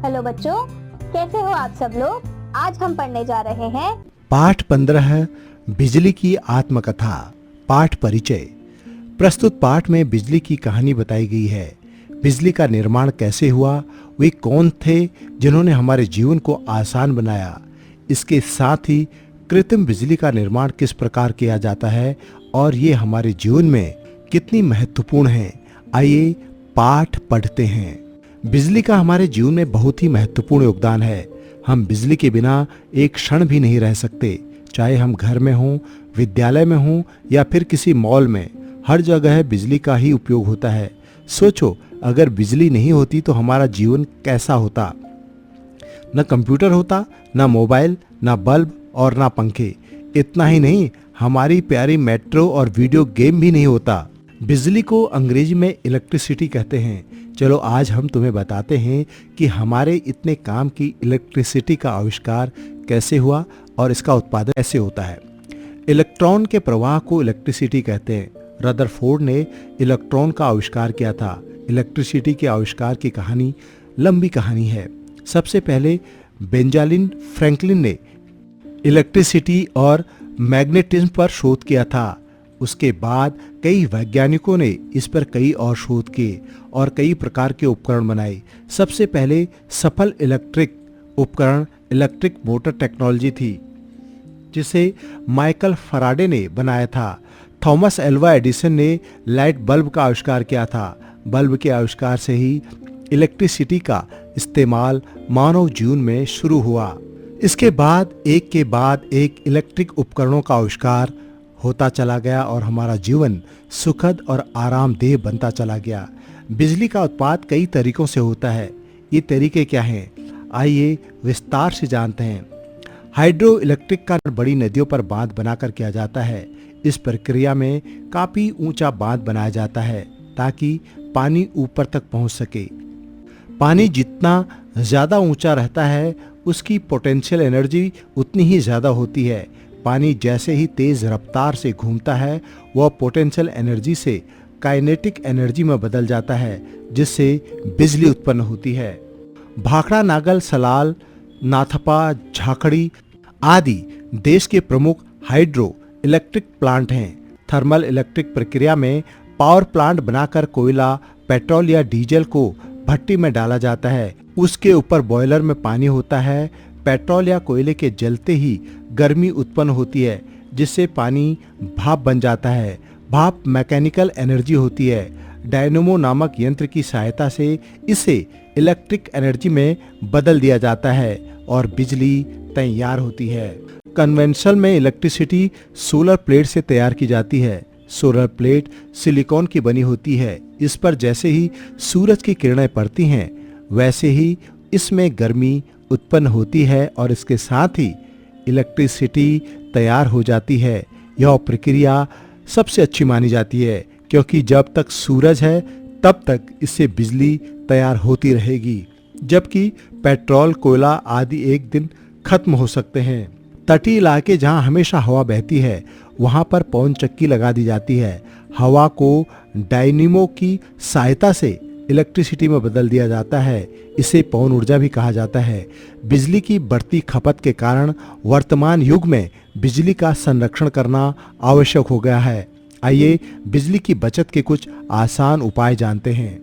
Hello बच्चों, कैसे हो आप सब लोग। आज हम पढ़ने जा रहे हैं पाठ 15 बिजली की आत्मकथा। पाठ परिचय। प्रस्तुत पाठ में बिजली की कहानी बताई गई है। बिजली का निर्माण कैसे हुआ, वे कौन थे जिन्होंने हमारे जीवन को आसान बनाया। इसके साथ ही कृत्रिम बिजली का निर्माण किस प्रकार किया जाता है और ये हमारे जीवन में कितनी महत्वपूर्ण है। आइए पाठ पढ़ते हैं। बिजली का हमारे जीवन में बहुत ही महत्वपूर्ण योगदान है। हम बिजली के बिना एक क्षण भी नहीं रह सकते, चाहे हम घर में हों, विद्यालय में हों या फिर किसी मॉल में। हर जगह बिजली का ही उपयोग होता है। सोचो, अगर बिजली नहीं होती तो हमारा जीवन कैसा होता। न कंप्यूटर होता, न मोबाइल, न बल्ब और न पंखे। इतना ही नहीं, हमारी प्यारी मेट्रो और वीडियो गेम भी नहीं होता। बिजली को अंग्रेजी में इलेक्ट्रिसिटी कहते हैं। चलो आज हम तुम्हें बताते हैं कि हमारे इतने काम की इलेक्ट्रिसिटी का आविष्कार कैसे हुआ और इसका उत्पादन कैसे होता है। इलेक्ट्रॉन के प्रवाह को इलेक्ट्रिसिटी कहते हैं। रदरफोर्ड ने इलेक्ट्रॉन का आविष्कार किया था। इलेक्ट्रिसिटी के आविष्कार की कहानी लंबी कहानी है। सबसे पहले बेंजामिन फ्रैंकलिन ने इलेक्ट्रिसिटी और मैग्नेटिज्म पर शोध किया था। उसके बाद कई वैज्ञानिकों ने इस पर कई और शोध किए और कई प्रकार के उपकरण बनाए। सबसे पहले सफल इलेक्ट्रिक उपकरण इलेक्ट्रिक मोटर टेक्नोलॉजी थी, जिसे माइकल फैराडे ने बनाया था। थॉमस एल्वा एडिसन ने लाइट बल्ब का आविष्कार किया था। बल्ब के आविष्कार से ही इलेक्ट्रिसिटी का इस्तेमाल मानव जीवन में शुरू हुआ। इसके बाद एक इलेक्ट्रिक उपकरणों का आविष्कार होता चला गया और हमारा जीवन सुखद और आरामदेह बनता चला गया। बिजली का उत्पादन कई तरीकों से होता है। ये तरीके क्या हैं? आइए विस्तार से जानते हैं। हाइड्रो इलेक्ट्रिक का बड़ी नदियों पर बांध बनाकर किया जाता है। इस प्रक्रिया में काफी ऊंचा बांध बनाया जाता है ताकि पानी ऊपर तक पहुंच सके। पानी जितना ज्यादा ऊंचा रहता है, उसकी पोटेंशियल एनर्जी उतनी ही ज्यादा होती है। पानी जैसे ही तेज रफ्तार से घूमता है, वह पोटेंशियल एनर्जी से काइनेटिक एनर्जी में बदल जाता है, जिससे बिजली उत्पन्न होती है। भाखड़ा, नागल, सलाल, नाथपा, झाखड़ी आदि देश के प्रमुख हाइड्रो इलेक्ट्रिक प्लांट हैं। थर्मल इलेक्ट्रिक प्रक्रिया में पावर प्लांट बनाकर कोयला, पेट्रोल या डीजल को भट्टी में डाला जाता है। उसके ऊपर बॉयलर में पानी होता है। पेट्रोल या कोयले के जलते ही गर्मी उत्पन्न होती है, जिससे पानी भाप बन जाता है। भाप मैकेनिकल एनर्जी होती है। डायनेमो नामक यंत्र की सहायता से इसे इलेक्ट्रिक एनर्जी में बदल दिया जाता है और बिजली तैयार होती है। कन्वेंशनल में इलेक्ट्रिसिटी सोलर प्लेट से तैयार की जाती है। सोलर प्लेट सिलिकॉन की बनी होती है। इस पर जैसे ही सूरज की किरणें पड़ती हैं, वैसे ही इसमें गर्मी उत्पन्न होती है और इसके साथ ही इलेक्ट्रिसिटी तैयार हो जाती है। यह प्रक्रिया सबसे अच्छी मानी जाती है, क्योंकि जब तक सूरज है तब तक इससे बिजली तैयार होती रहेगी, जबकि पेट्रोल, कोयला आदि एक दिन खत्म हो सकते हैं। तटीय इलाके जहां हमेशा हवा बहती है, वहां पर पवन चक्की लगा दी जाती है। हवा को डायनेमो की सहायता से इलेक्ट्रिसिटी में बदल दिया जाता है। इसे पवन ऊर्जा भी कहा जाता है। बिजली की बढ़ती खपत के कारण वर्तमान युग में बिजली का संरक्षण करना आवश्यक हो गया है। आइए बिजली की बचत के कुछ आसान उपाय जानते हैं।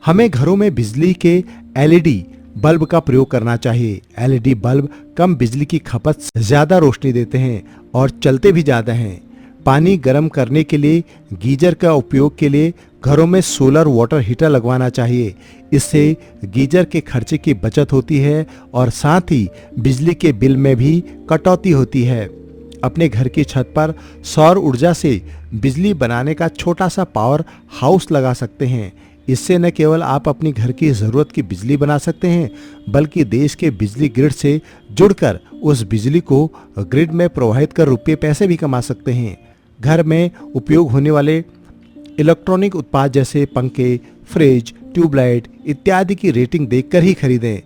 हमें घरों में बिजली के एलईडी बल्ब का प्रयोग करना चाहिए। एलईडी बल्ब कम बिजली की खपत से ज्यादा रोशनी देते हैं और चलते भी ज्यादा हैं। पानी गर्म करने के लिए गीजर का उपयोग के लिए घरों में सोलर वाटर हीटर लगवाना चाहिए। इससे गीजर के खर्चे की बचत होती है और साथ ही बिजली के बिल में भी कटौती होती है। अपने घर की छत पर सौर ऊर्जा से बिजली बनाने का छोटा सा पावर हाउस लगा सकते हैं। इससे न केवल आप अपनी घर की जरूरत की बिजली बना सकते हैं, बल्कि देश के बिजली ग्रिड से जुड़कर उस बिजली को ग्रिड में प्रवाहित कर रुपये पैसे भी कमा सकते हैं। घर में उपयोग होने वाले इलेक्ट्रॉनिक उत्पाद जैसे पंखे, फ्रिज, ट्यूबलाइट इत्यादि की रेटिंग देखकर ही खरीदें।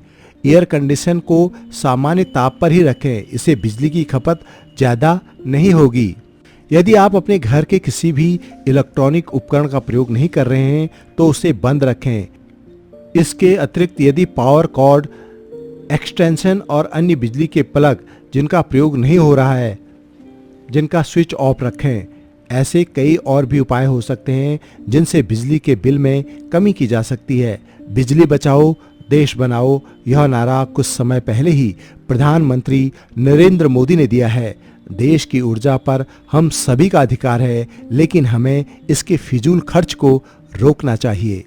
एयर कंडीशन को सामान्य ताप पर ही रखें, इससे बिजली की खपत ज़्यादा नहीं होगी। यदि आप अपने घर के किसी भी इलेक्ट्रॉनिक उपकरण का प्रयोग नहीं कर रहे हैं तो उसे बंद रखें। इसके अतिरिक्त यदि पावर कॉर्ड, एक्सटेंशन और अन्य बिजली के प्लग जिनका प्रयोग नहीं हो रहा है, जिनका स्विच ऑफ रखें। ऐसे कई और भी उपाय हो सकते हैं जिनसे बिजली के बिल में कमी की जा सकती है। बिजली बचाओ, देश बनाओ, यह नारा कुछ समय पहले ही प्रधानमंत्री नरेंद्र मोदी ने दिया है। देश की ऊर्जा पर हम सभी का अधिकार है, लेकिन हमें इसके फिजूल खर्च को रोकना चाहिए।